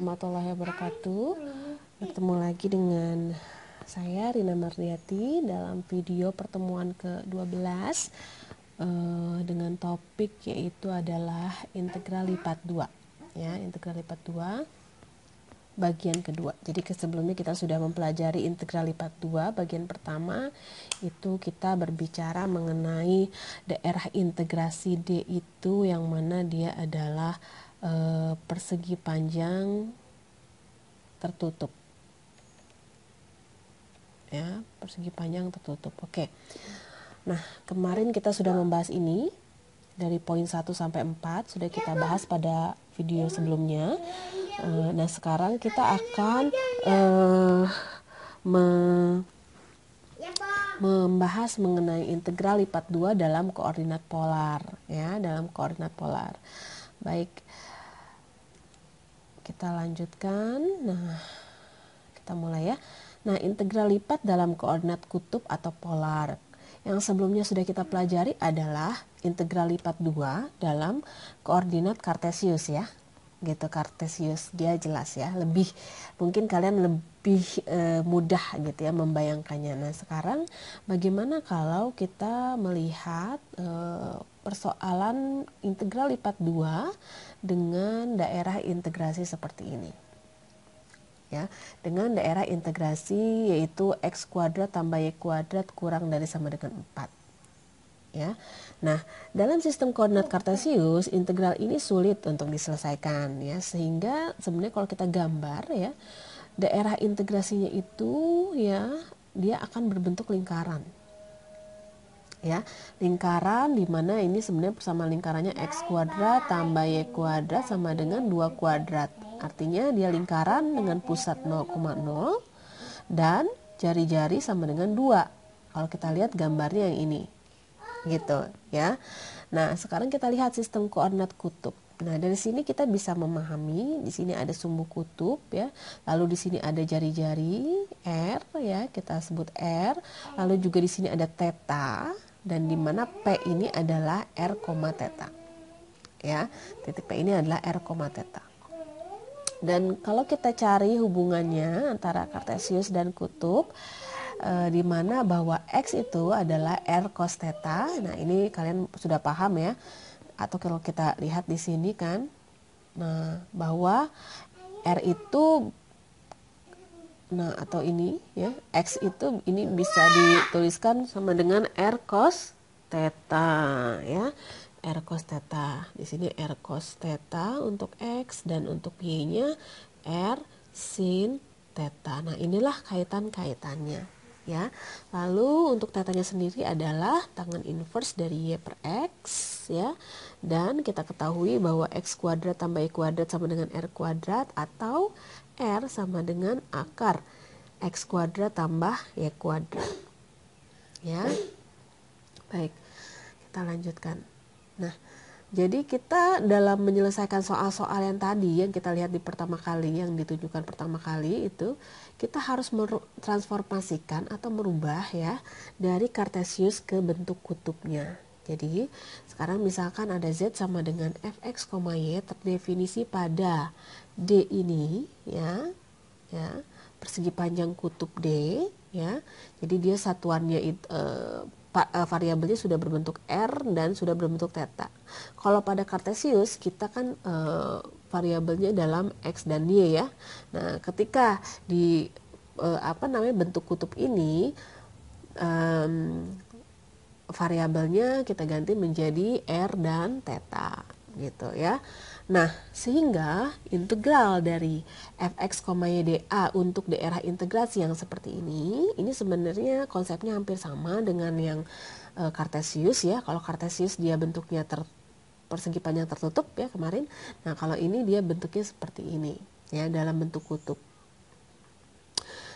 warahmatullahi wabarakatuh. Bertemu lagi dengan saya Rina Mardiati dalam video pertemuan ke-12 dengan topik yaitu adalah integral lipat 2 ya, integral lipat 2 bagian kedua. Jadi sebelumnya kita sudah mempelajari integral lipat 2 bagian pertama, itu kita berbicara mengenai daerah integrasi D itu yang mana dia adalah persegi panjang tertutup ya, persegi panjang tertutup. Oke. Nah, kemarin kita sudah membahas ini dari poin 1 sampai 4 sudah kita bahas pada video sebelumnya. Nah, sekarang kita akan membahas mengenai integral lipat 2 dalam koordinat polar ya, dalam koordinat polar. Baik. Kita lanjutkan. Nah, kita mulai ya. Nah, integral lipat dalam koordinat kutub atau polar. Yang sebelumnya sudah kita pelajari adalah integral lipat 2 dalam koordinat kartesius ya. Gitu, kartesius, dia jelas ya. Mungkin kalian lebih mudah gitu ya membayangkannya. Nah, sekarang bagaimana kalau kita melihat persoalan integral lipat 2 dengan daerah integrasi seperti ini ya, dengan daerah integrasi yaitu x kuadrat tambah y kuadrat kurang dari sama dengan 4 ya. Nah, dalam sistem koordinat kartesius integral ini sulit untuk diselesaikan ya, sehingga sebenarnya kalau kita gambar ya, daerah integrasinya itu ya dia akan berbentuk lingkaran ya, lingkaran di mana ini sebenarnya persamaan lingkarannya x kuadrat tambah y kuadrat sama dengan 2 kuadrat. Artinya dia lingkaran dengan pusat 0,0 dan jari-jari sama dengan 2. Kalau kita lihat gambarnya yang ini. Gitu ya. Nah, sekarang kita lihat sistem koordinat kutub. Nah, dari sini kita bisa memahami di sini ada sumbu kutub ya. Lalu di sini ada jari-jari R ya, kita sebut R. Lalu juga di sini ada theta dan di mana P ini adalah R, theta. Ya, titik P ini adalah R, theta. Dan kalau kita cari hubungannya antara kartesius dan kutub, di mana bahwa X itu adalah R cos theta. Nah, ini kalian sudah paham ya. Atau kalau kita lihat di sini kan, nah bahwa R itu, nah atau ini ya, X itu ini bisa dituliskan sama dengan R cos theta ya, R cos theta. Di sini R cos theta untuk X dan untuk Y-nya R sin theta. Nah, inilah kaitan-kaitannya ya. Lalu untuk tetanya sendiri adalah tangan inverse dari Y per X ya. Dan kita ketahui bahwa X kuadrat tambah Y kuadrat sama dengan R kuadrat atau R sama dengan akar X kuadrat tambah Y kuadrat ya. Baik, kita lanjutkan. Nah, jadi kita dalam menyelesaikan soal-soal yang tadi yang kita lihat di pertama kali, yang ditunjukkan pertama kali itu, kita harus transformasikan atau merubah ya dari kartesius ke bentuk kutubnya. Jadi sekarang misalkan ada Z sama dengan fx, y terdefinisi pada D ini ya, persegi panjang kutub D ya. Jadi dia satuannya itu variabelnya sudah berbentuk R dan sudah berbentuk theta. Kalau pada kartesius kita kan variabelnya dalam X dan Y ya. Nah, ketika di bentuk kutub ini variabelnya kita ganti menjadi R dan theta gitu ya. Nah, sehingga integral dari fx, y dA untuk daerah integrasi yang seperti ini sebenarnya konsepnya hampir sama dengan yang kartesius ya. Kalau kartesius dia bentuknya persegi panjang tertutup ya kemarin. Nah, kalau ini dia bentuknya seperti ini ya, dalam bentuk kutub.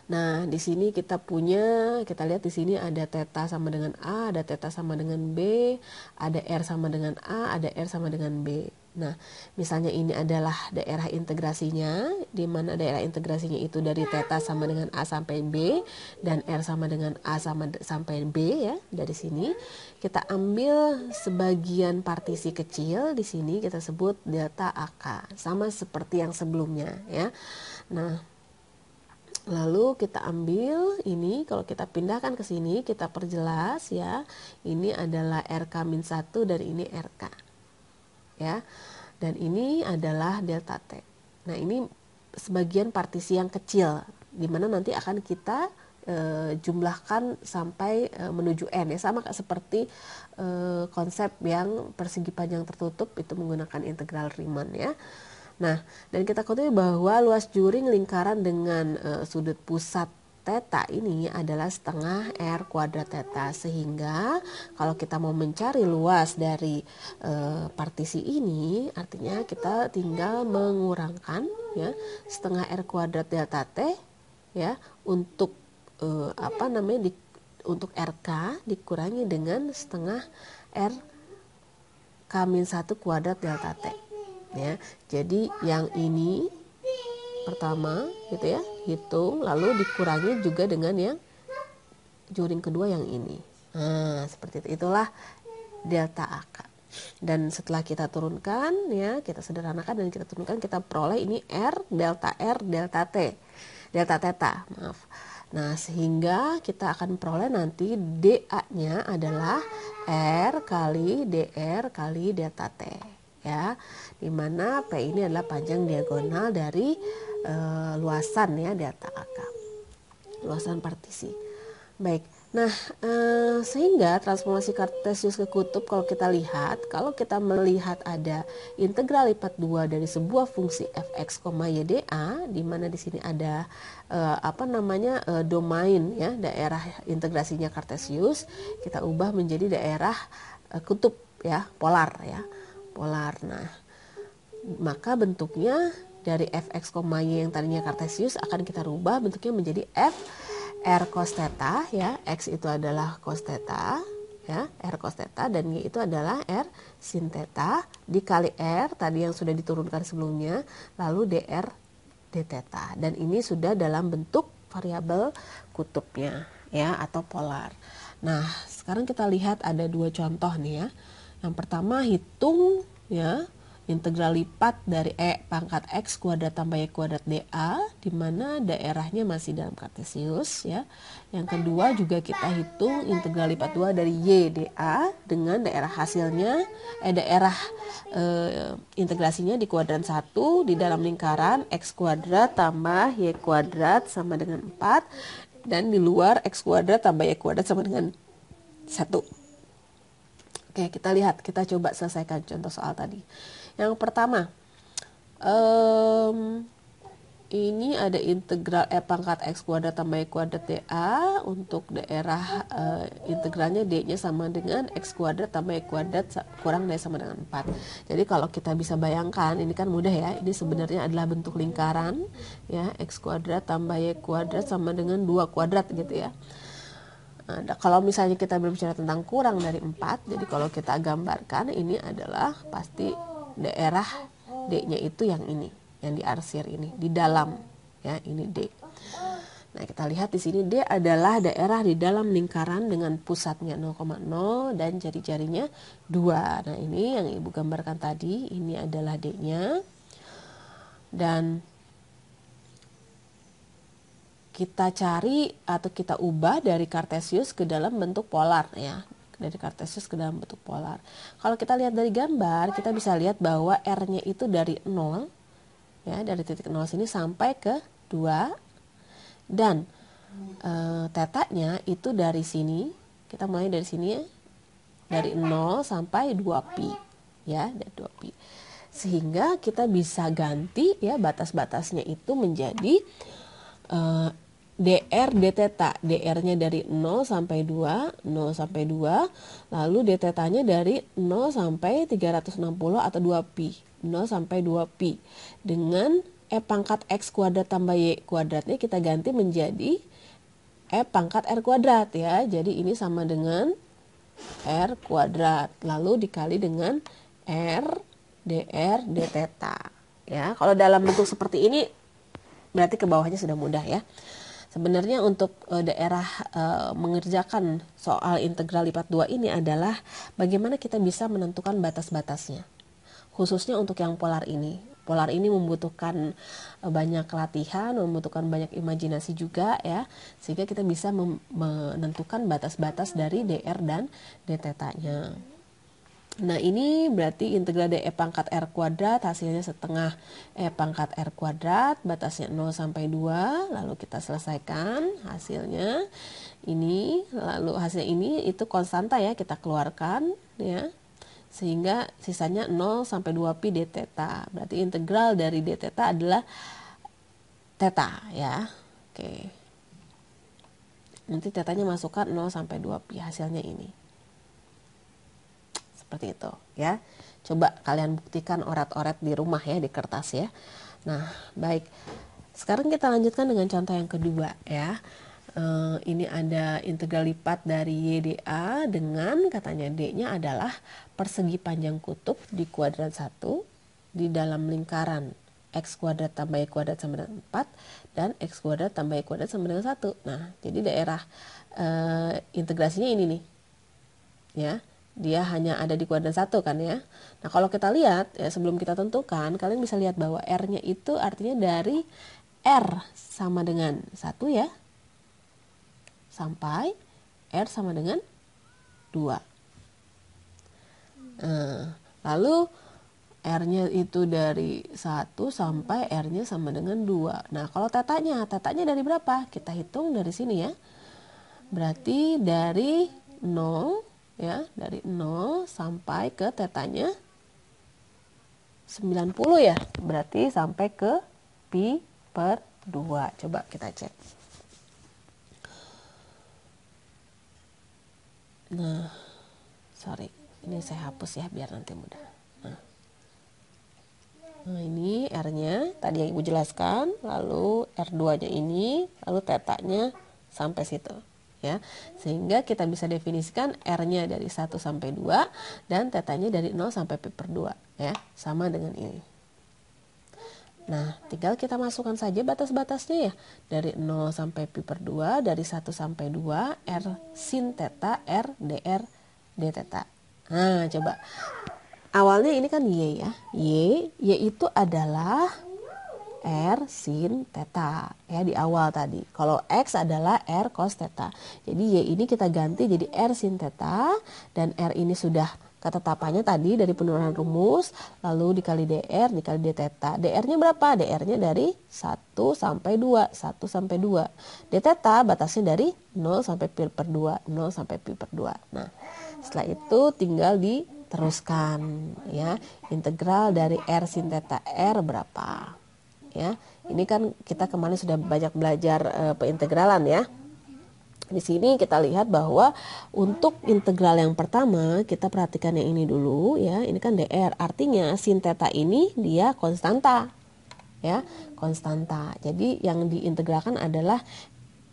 Nah, di sini kita lihat di sini ada theta sama dengan A, ada theta sama dengan B, ada R sama dengan A, ada R sama dengan B. Nah, misalnya ini adalah daerah integrasinya, di mana daerah integrasinya itu dari theta sama dengan A sampai B, dan R sama dengan A sampai B ya. Dari sini kita ambil sebagian partisi kecil, di sini kita sebut delta AK, sama seperti yang sebelumnya ya. Nah, lalu kita ambil ini, kalau kita pindahkan ke sini, kita perjelas ya. Ini adalah RK-1 dan ini RK. Ya, dan ini adalah delta T. Nah, ini sebagian partisi yang kecil, di mana nanti akan kita jumlahkan sampai menuju N ya, sama seperti konsep yang persegi panjang tertutup itu menggunakan integral Riemann ya. Nah, dan kita ketahui bahwa luas juring lingkaran dengan sudut pusat theta ini adalah setengah R kuadrat theta, sehingga kalau kita mau mencari luas dari partisi ini, artinya kita tinggal mengurangkan ya setengah R kuadrat delta T ya untuk untuk RK dikurangi dengan setengah R K-1 kuadrat delta T ya. Jadi yang ini pertama gitu ya, hitung, lalu dikurangi juga dengan yang juring kedua yang ini. Nah, seperti itu. Itulah delta AK. Dan setelah kita turunkan ya, kita sederhanakan dan kita turunkan, kita peroleh ini R delta T. Delta theta, maaf. Nah, sehingga kita akan peroleh nanti DA-nya adalah R kali DR kali delta T ya. Dimana P ini adalah panjang diagonal dari luasan ya delta AK, luasan partisi. Baik, nah sehingga transformasi Kartesius ke kutub, kalau kita lihat, kalau kita melihat ada integral lipat 2 dari sebuah fungsi fx, YDA, di mana di sini ada domain ya, daerah integrasinya Kartesius, kita ubah menjadi daerah kutub ya, polar ya, polar. Nah, maka bentuknya dari fx, y yang tadinya Kartesius akan kita rubah bentuknya menjadi f r cos theta ya. X itu adalah cos theta ya, r cos theta, dan y itu adalah r sin theta dikali r tadi yang sudah diturunkan sebelumnya, lalu dr d theta, dan ini sudah dalam bentuk variabel kutubnya ya, atau polar. Nah, sekarang kita lihat ada dua contoh nih ya. Yang pertama, hitung ya integral lipat dari E pangkat X kuadrat tambah Y kuadrat dA, di mana daerahnya masih dalam Kartesius ya. Yang kedua juga kita hitung integral lipat 2 dari Y dA dengan daerah hasilnya, integrasinya di kuadran 1 di dalam lingkaran X kuadrat tambah Y kuadrat sama dengan 4, dan di luar X kuadrat tambah Y kuadrat sama dengan 1. Oke, kita lihat, kita coba selesaikan contoh soal tadi. Yang pertama, ini ada integral E pangkat X kuadrat tambah Y kuadrat dA, untuk daerah integralnya D-nya sama dengan X kuadrat tambah Y kuadrat kurang dari sama dengan 4. Jadi kalau kita bisa bayangkan, ini kan mudah ya, ini sebenarnya adalah bentuk lingkaran ya, X kuadrat tambah Y kuadrat sama dengan 2 kuadrat gitu ya. Nah, kalau misalnya kita berbicara tentang kurang dari 4, jadi kalau kita gambarkan, ini adalah pasti daerah D-nya itu yang ini, yang diarsir ini, di dalam ya, ini D. Nah, kita lihat di sini D adalah daerah di dalam lingkaran dengan pusatnya 0,0 dan jari-jarinya 2. Nah, ini yang Ibu gambarkan tadi, ini adalah D-nya. Dan kita cari atau kita ubah dari Kartesius ke dalam bentuk polar ya, dari Kartesius ke dalam bentuk polar. Kalau kita lihat dari gambar, kita bisa lihat bahwa R-nya itu dari 0 ya, dari titik 0 sini sampai ke 2, dan tetanya itu dari sini, kita mulai dari sini ya, dari 0 sampai 2pi ya, dari 2pi. Sehingga kita bisa ganti ya batas-batasnya itu menjadi dr d theta, dr-nya dari 0 sampai 2, 0 sampai 2, lalu d theta-nya dari 0 sampai 360 atau 2pi, 0 sampai 2pi. Dengan E pangkat X kuadrat tambah Y kuadratnya kita ganti menjadi E pangkat R kuadrat ya. Jadi ini sama dengan R kuadrat, lalu dikali dengan R dr d theta. Ya, kalau dalam bentuk seperti ini berarti ke bawahnya sudah mudah ya. Sebenarnya untuk daerah mengerjakan soal integral lipat 2 ini adalah bagaimana kita bisa menentukan batas-batasnya. Khususnya untuk yang polar ini. Polar ini membutuhkan banyak latihan, membutuhkan banyak imajinasi juga ya. Sehingga kita bisa menentukan batas-batas dari dr dan d theta-nya. Nah ini berarti integral dE pangkat R kuadrat hasilnya setengah E pangkat R kuadrat, batasnya 0 sampai 2, lalu kita selesaikan hasilnya ini, lalu hasil ini itu konstanta ya, kita keluarkan ya, sehingga sisanya 0 sampai 2 pi d theta, berarti integral dari d theta adalah theta ya. Oke, nanti tetanya masukkan 0 sampai 2 pi, hasilnya ini. Seperti itu ya. Coba kalian buktikan oret-oret di rumah ya, di kertas ya. Nah baik, sekarang kita lanjutkan dengan contoh yang kedua ya. Ini ada integral lipat dari YdA dengan katanya D-nya adalah persegi panjang kutub di kuadran 1 di dalam lingkaran X kuadrat tambah Y kuadrat sama dengan 4 dan X kuadrat tambah Y kuadrat sama dengan 1. Nah jadi daerah integrasinya ini nih ya, dia hanya ada di kuadran 1 kan ya. Nah kalau kita lihat ya, sebelum kita tentukan, kalian bisa lihat bahwa R-nya itu artinya dari R sama dengan 1 ya, sampai R sama dengan 2. Lalu R-nya itu dari 1 sampai R-nya sama dengan 2. Nah kalau tetanya dari berapa? Kita hitung dari sini ya. Berarti dari 0 ya, dari 0 sampai ke tetanya 90 ya, berarti sampai ke pi per 2. Coba kita cek. Nah sorry, ini saya hapus ya biar nanti mudah. Nah ini R-nya tadi yang Ibu jelaskan, lalu R2 nya ini, lalu tetanya sampai situ ya, sehingga kita bisa definisikan R-nya dari 1 sampai 2 dan tetanya dari 0 sampai pi per 2 ya, sama dengan ini. Nah tinggal kita masukkan saja batas-batasnya ya, dari 0 sampai pi per 2, dari 1 sampai 2 R sin theta R dr d theta. Nah coba, awalnya ini kan Y ya, Y itu adalah R sin theta ya di awal tadi. Kalau X adalah R cos theta. Jadi Y ini kita ganti jadi R sin theta, dan R ini sudah ketetapannya tadi dari penurunan rumus, lalu dikali DR dikali d theta. DR-nya berapa? DR-nya dari 1 sampai 2, 1 sampai 2. D theta batasnya dari 0 sampai pi per 2, 0 sampai pi per 2. Nah, setelah itu tinggal diteruskan ya. Integral dari R sin theta R berapa? Ya, ini kan kita kemarin sudah banyak belajar peintegralan ya. Di sini kita lihat bahwa untuk integral yang pertama kita perhatikan yang ini dulu ya. Ini kan dr, artinya sin theta ini dia konstanta ya, konstanta. Jadi yang diintegralkan adalah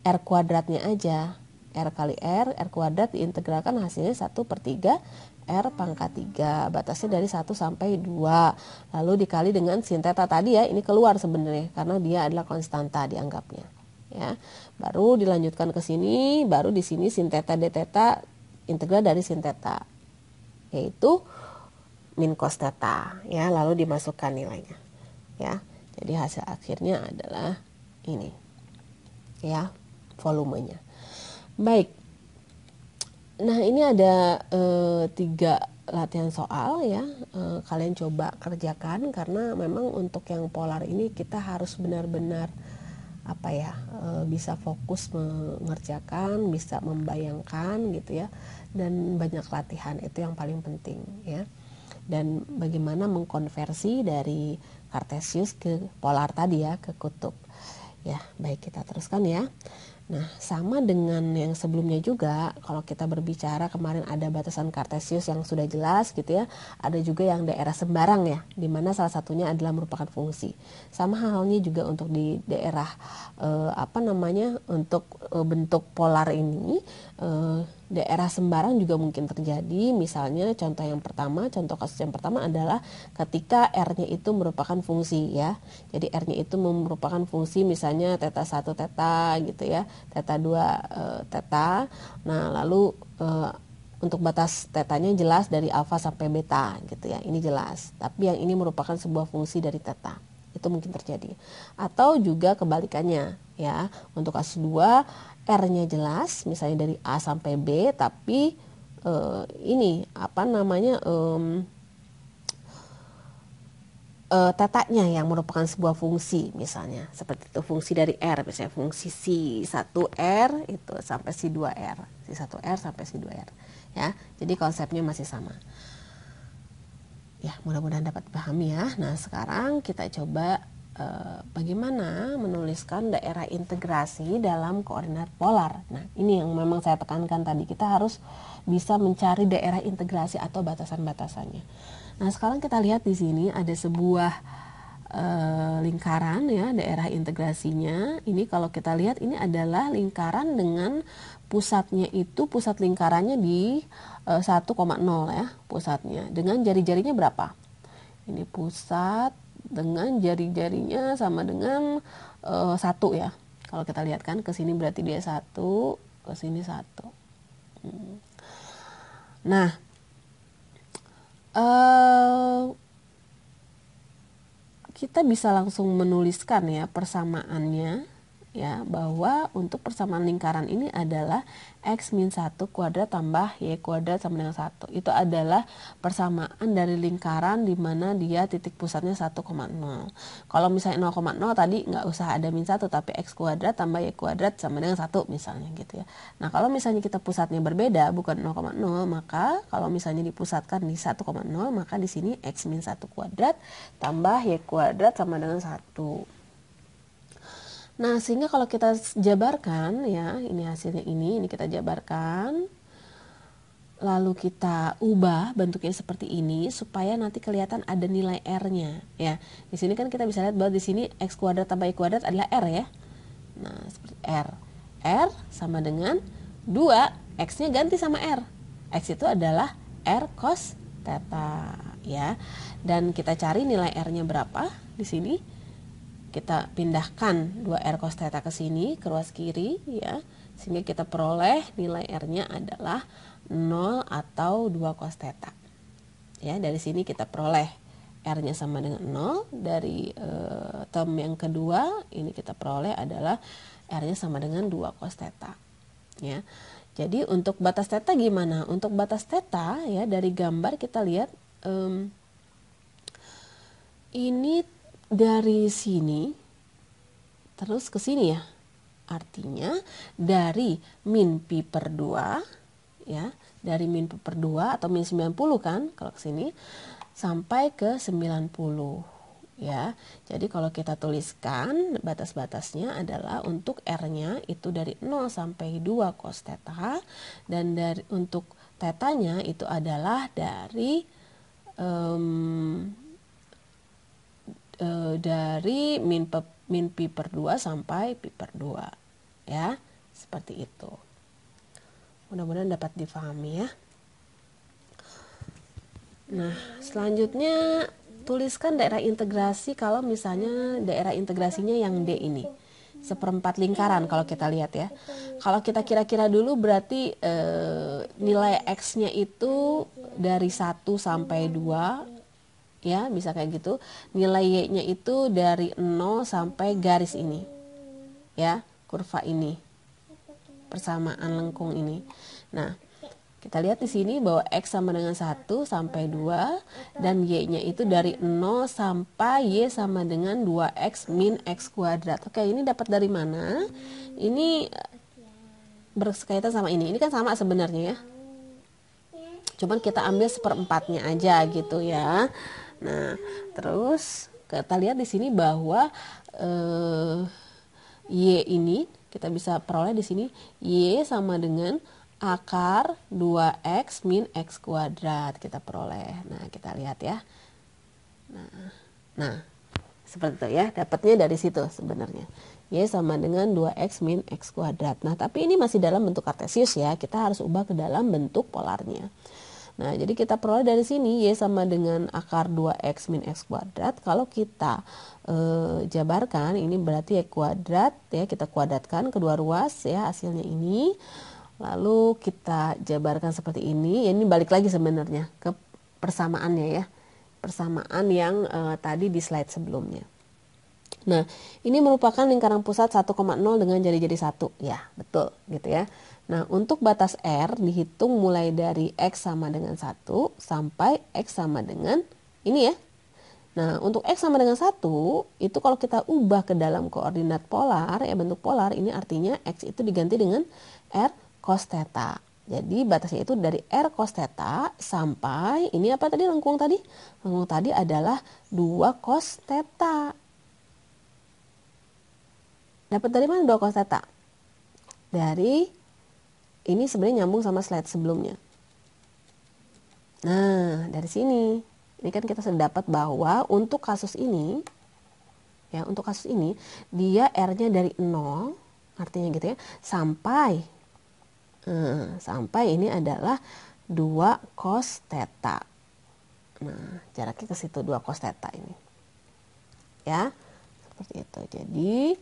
R kuadratnya aja. R kali R kuadrat diintegralkan hasilnya 1/3 R pangkat 3, batasnya dari 1 sampai 2, lalu dikali dengan sin theta tadi ya, ini keluar sebenarnya karena dia adalah konstanta dianggapnya ya. Baru dilanjutkan ke sini, baru di sini sin theta d theta, integral dari sin theta yaitu min cos theta ya, lalu dimasukkan nilainya ya. Jadi hasil akhirnya adalah ini ya, volumenya. Baik. Nah ini ada 3 latihan soal ya, kalian coba kerjakan karena memang untuk yang polar ini kita harus benar-benar bisa fokus mengerjakan, bisa membayangkan gitu ya, dan banyak latihan itu yang paling penting ya. Dan bagaimana mengkonversi dari Kartesius ke polar tadi ya, ke kutub ya. Baik, kita teruskan ya. Nah, sama dengan yang sebelumnya juga, kalau kita berbicara kemarin ada batasan kartesius yang sudah jelas gitu ya, ada juga yang daerah sembarang ya, di mana salah satunya adalah merupakan fungsi. Sama halnya juga untuk di daerah untuk bentuk polar ini, daerah sembarang juga mungkin terjadi. Misalnya contoh kasus yang pertama adalah ketika R-nya itu merupakan fungsi ya. Jadi R-nya itu merupakan fungsi misalnya theta 1 theta gitu ya, theta 2 theta. Nah, lalu untuk batas tetanya jelas dari alfa sampai beta gitu ya, ini jelas. Tapi yang ini merupakan sebuah fungsi dari theta, itu mungkin terjadi. Atau juga kebalikannya ya, untuk kasus 2 R-nya jelas misalnya dari A sampai B, tapi tetanya yang merupakan sebuah fungsi, misalnya seperti itu, fungsi dari R, misalnya fungsi si 1R itu sampai si 2R, si 1R sampai si 2R ya. Jadi konsepnya masih sama ya, mudah-mudahan dapat dipahami ya. Nah, sekarang kita coba bagaimana menuliskan daerah integrasi dalam koordinat polar. Nah, ini yang memang saya tekankan tadi, kita harus bisa mencari daerah integrasi atau batasan-batasannya. Nah, sekarang kita lihat di sini ada sebuah lingkaran ya, daerah integrasinya. Ini kalau kita lihat ini adalah lingkaran dengan pusatnya itu, pusat lingkarannya di 1,0 ya, pusatnya. Dengan jari-jarinya berapa? Ini pusat dengan jari-jarinya sama dengan 1 ya. Kalau kita lihat kan ke sini berarti dia 1, ke sini 1. Nah, kita bisa langsung menuliskan ya persamaannya ya, bahwa untuk persamaan lingkaran ini adalah X min 1 kuadrat tambah Y kuadrat sama dengan 1. Itu adalah persamaan dari lingkaran di mana dia titik pusatnya 1,0. Kalau misalnya 0,0 tadi nggak usah ada min 1, tapi X kuadrat tambah Y kuadrat sama dengan 1 misalnya gitu ya. Nah, kalau misalnya kita pusatnya berbeda bukan 0,0, maka kalau misalnya dipusatkan di 1,0, maka di sini X min 1 kuadrat tambah Y kuadrat sama dengan 1. Nah, sehingga kalau kita jabarkan ya, ini hasilnya ini kita jabarkan. Lalu kita ubah bentuknya seperti ini supaya nanti kelihatan ada nilai R-nya ya. Di sini kan kita bisa lihat bahwa di sini X kuadrat tambah Y kuadrat adalah R ya. Nah, seperti R. R sama dengan 2, X-nya ganti sama R. X itu adalah R cos theta ya. Dan kita cari nilai R-nya berapa di sini. Kita pindahkan 2R cos theta ke sini, ke ruas kiri ya, sehingga kita peroleh nilai R-nya adalah 0 atau 2 cos theta. Ya, dari sini kita peroleh R-nya sama dengan 0. Dari term yang kedua ini kita peroleh adalah R-nya sama dengan 2 cos theta. Ya. Jadi untuk batas theta gimana? Untuk batas theta ya, dari gambar kita lihat ini dari sini terus ke sini ya, artinya dari min pi per 2 ya, dari min pi per 2 atau min 90 kan kalau ke sini sampai ke 90 ya. Jadi kalau kita tuliskan batas-batasnya adalah untuk R-nya itu dari 0 sampai 2 cos theta, dan untuk tetanya itu adalah dari min pi per 2 sampai pi per 2 ya, seperti itu. Mudah-mudahan dapat difahami ya. Nah, selanjutnya tuliskan daerah integrasi kalau misalnya daerah integrasinya yang D ini, seperempat lingkaran kalau kita lihat ya. Kalau kita kira-kira dulu berarti nilai X-nya itu dari 1 sampai 2 ya, bisa kayak gitu. Nilai Y-nya itu dari 0 sampai garis ini ya, kurva ini, persamaan lengkung ini. Nah, kita lihat di sini bahwa X sama dengan 1 sampai 2 dan Y-nya itu dari 0 sampai Y sama dengan 2X min X kuadrat. Oke, ini dapat dari mana? Ini berkaitan sama ini. Ini kan sama sebenarnya ya, cuman kita ambil seperempatnya aja gitu ya. Nah, terus kita lihat di sini bahwa Y ini kita bisa peroleh di sini Y sama dengan akar 2X min X kuadrat kita peroleh. Nah, kita lihat ya. Nah, seperti itu ya, dapatnya dari situ sebenarnya. Y sama dengan 2X min X kuadrat. Nah, tapi ini masih dalam bentuk kartesius ya, kita harus ubah ke dalam bentuk polarnya. Nah, jadi kita peroleh dari sini Y sama dengan akar 2X min X kuadrat. Kalau kita jabarkan, ini berarti Y kuadrat ya, kita kuadratkan kedua ruas ya, hasilnya ini. Lalu kita jabarkan seperti ini, ya ini balik lagi sebenarnya ke persamaannya ya. Persamaan yang tadi di slide sebelumnya. Nah, ini merupakan lingkaran pusat 1,0 dengan jari-jari 1. Ya, betul gitu ya. Nah, untuk batas R dihitung mulai dari X sama dengan 1 sampai X sama dengan ini ya. Nah, untuk X sama dengan 1, itu kalau kita ubah ke dalam koordinat polar, ya bentuk polar, ini artinya X itu diganti dengan R cos theta. Jadi batasnya itu dari R cos theta sampai, ini apa tadi lengkung tadi? Lengkung tadi adalah 2 cos theta. Dapat dari mana 2 cos theta? Dari, ini sebenarnya nyambung sama slide sebelumnya. Nah, dari sini. Ini kan kita sudah dapat bahwa untuk kasus ini, ya untuk kasus ini, dia R-nya dari 0, artinya gitu ya, sampai ini adalah 2 cos theta. Nah, jaraknya ke situ 2 cos theta ini. Ya, seperti itu. Jadi,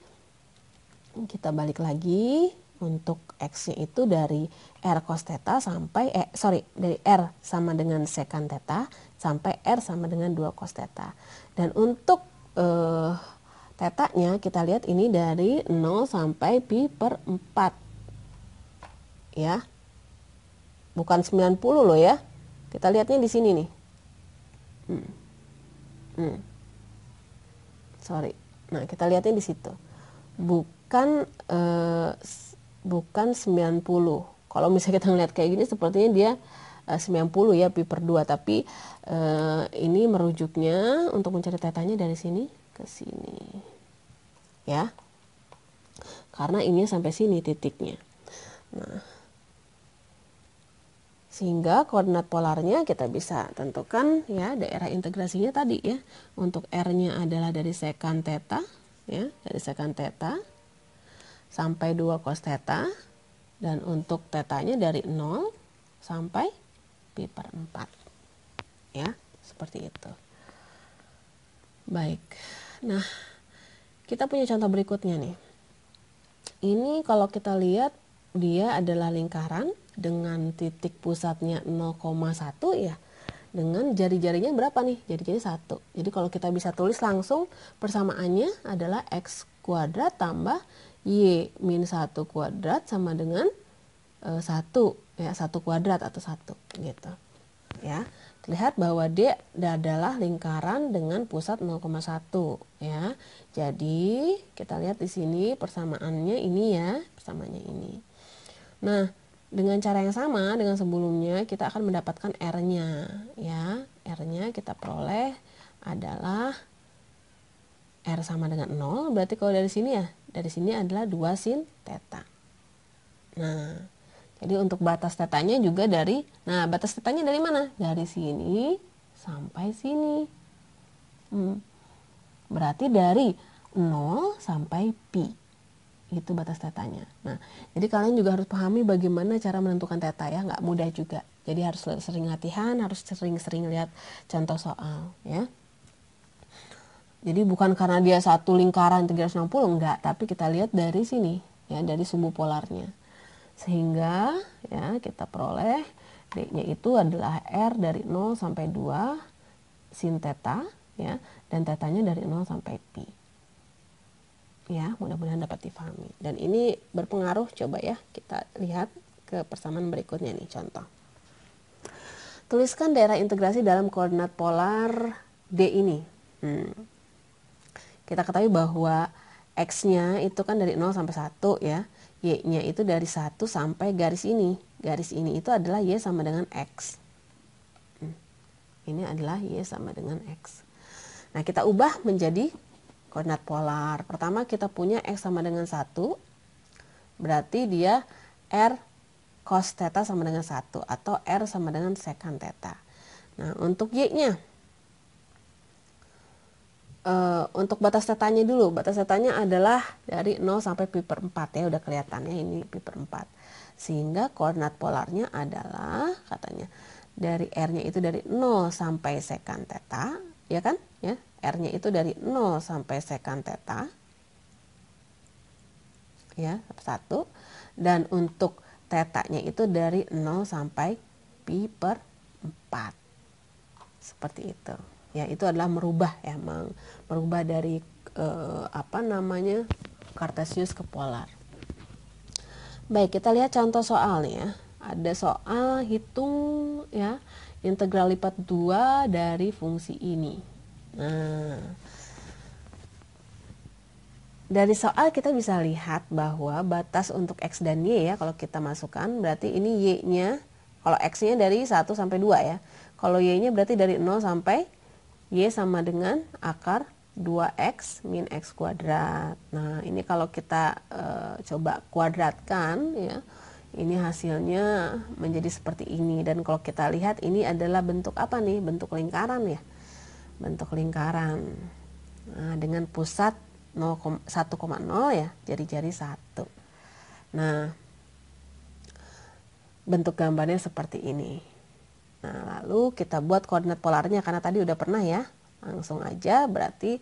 kita balik lagi. Untuk X-nya itu dari R cos theta sampai, dari R sama dengan secant theta sampai R sama dengan 2 cos theta. Dan untuk theta-nya kita lihat ini dari 0 sampai pi per 4. Ya. Bukan 90 loh ya. Kita lihatnya di sini nih. Sorry. Nah, kita lihatnya di situ. Bukan 90. Kalau misalnya kita ngeliat kayak gini sepertinya dia 90 ya pi per 2, tapi ini merujuknya untuk mencari tetanya dari sini ke sini. Ya. Karena ini sampai sini titiknya. Nah, sehingga koordinat polarnya kita bisa tentukan ya daerah integrasinya tadi ya. Untuk R-nya adalah dari secant theta ya, dari secant theta sampai 2 cos theta, dan untuk tetanya dari 0 sampai pi per 4. Ya, seperti itu. Baik. Nah, kita punya contoh berikutnya nih. Ini kalau kita lihat dia adalah lingkaran dengan titik pusatnya 0,1 ya. Dengan jari-jarinya berapa nih? Jari-jari 1. Jadi kalau kita bisa tulis langsung persamaannya adalah X kuadrat tambah Y min 1 kuadrat sama dengan 1 ya, 1 kuadrat atau 1 gitu. Ya. Terlihat bahwa dia adalah lingkaran dengan pusat 0,1 ya. Jadi kita lihat di sini persamaannya ini ya, persamaannya ini. Nah, dengan cara yang sama dengan sebelumnya kita akan mendapatkan R-nya ya. R-nya kita peroleh adalah R sama dengan 0, berarti kalau dari sini ya, dari sini adalah 2 sin theta. Nah, jadi untuk batas tetanya juga dari, nah batas tetanya dari mana? Dari sini sampai sini. Berarti dari 0 sampai pi. Itu batas tetanya. Nah, jadi kalian juga harus pahami bagaimana cara menentukan theta ya, nggak mudah juga. Jadi harus sering latihan, harus sering-sering lihat contoh soal ya. Jadi bukan karena dia satu lingkaran 360, enggak, tapi kita lihat dari sini ya, dari sumbu polarnya. Sehingga ya kita peroleh D-nya itu adalah R dari 0 sampai 2 sin theta ya, dan tetanya dari 0 sampai pi. Ya, mudah-mudahan dapat difahami. Dan ini berpengaruh, coba ya kita lihat ke persamaan berikutnya nih, contoh. Tuliskan daerah integrasi dalam koordinat polar D ini. Kita ketahui bahwa X-nya itu kan dari 0 sampai 1 ya. Y-nya itu dari 1 sampai garis ini. Garis ini itu adalah Y sama dengan X. Ini adalah Y sama dengan X. Nah, kita ubah menjadi koordinat polar. Pertama kita punya X sama dengan 1. berarti dia R cos theta sama dengan 1 atau R sama dengan secant theta. Nah, untuk Y-nya, untuk batas tetanya dulu. Batas tetanya adalah dari 0 sampai pi per 4 ya, udah kelihatannya ini pi per 4. Sehingga koordinat polarnya adalah katanya dari R-nya itu dari 0 sampai secant theta, ya kan? Ya, R-nya itu dari 0 sampai secant theta. Ya, 1. Dan untuk tetanya itu dari 0 sampai pi per 4. Seperti itu. Ya, itu adalah merubah ya, merubah dari Cartesius ke polar. Baik, kita lihat contoh soal nih ya. Ada soal hitung ya integral lipat 2 dari fungsi ini. Nah, dari soal kita bisa lihat bahwa batas untuk X dan Y ya, kalau kita masukkan berarti ini Y-nya, kalau X-nya dari 1 sampai 2 ya. Kalau Y-nya berarti dari 0 sampai Y sama dengan akar 2X min X kuadrat. Nah, ini kalau kita coba kuadratkan ya, ini hasilnya menjadi seperti ini. Dan kalau kita lihat ini adalah bentuk apa nih? Bentuk lingkaran ya. Bentuk lingkaran. Nah, dengan pusat 1,0 ya, jari-jari 1. Nah, bentuk gambarnya seperti ini. Nah, lalu kita buat koordinat polarnya karena tadi udah pernah ya. Langsung aja berarti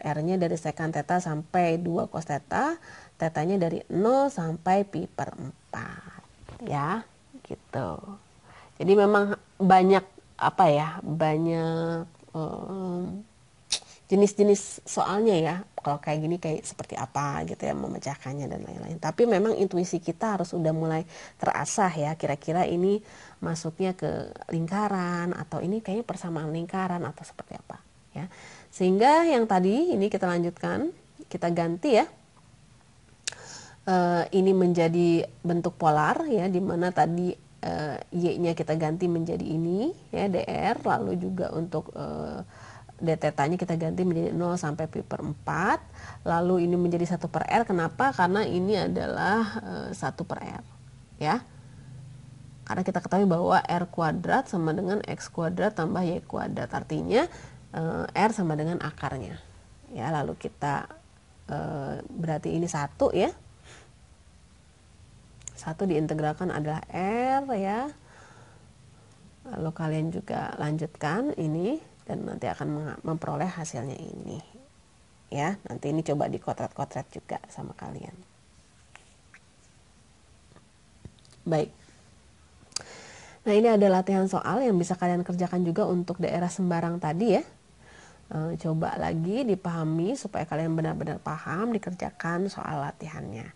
R-nya dari secant theta sampai 2 cos theta, tetanya dari 0 sampai pi per 4. Ya, gitu. Jadi memang banyak banyak jenis-jenis soalnya ya, kalau kayak gini kayak seperti apa gitu ya memecahkannya dan lain-lain. Tapi memang intuisi kita harus udah mulai terasah ya, kira-kira ini masuknya ke lingkaran atau ini kayaknya persamaan lingkaran atau seperti apa ya. Sehingga yang tadi ini kita lanjutkan, kita ganti ya. Ini menjadi bentuk polar ya, dimana tadi Y-nya kita ganti menjadi ini ya dr, lalu juga untuk d tetanya kita ganti menjadi 0 sampai pi per 4, lalu ini menjadi 1 per R. Kenapa? Karena ini adalah 1 per R ya, karena kita ketahui bahwa R kuadrat sama dengan X kuadrat tambah Y kuadrat, artinya R sama dengan akarnya ya. Lalu kita berarti ini 1 ya, 1 diintegralkan adalah R ya. Lalu kalian juga lanjutkan ini dan nanti akan memperoleh hasilnya ini ya. Nanti ini coba dikotret-kotret juga sama kalian. Baik, nah ini ada latihan soal yang bisa kalian kerjakan juga untuk daerah sembarang tadi ya. Coba lagi dipahami supaya kalian benar-benar paham, dikerjakan soal latihannya.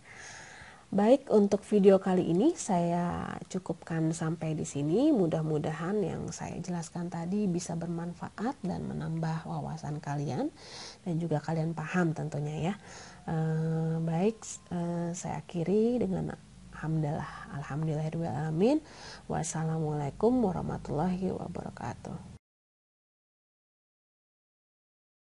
Baik, untuk video kali ini saya cukupkan sampai di sini. Mudah-mudahan yang saya jelaskan tadi bisa bermanfaat dan menambah wawasan kalian dan juga kalian paham tentunya ya. Baik, saya akhiri dengan alhamdulillahirabbil alamin. Wassalamualaikum warahmatullahi wabarakatuh.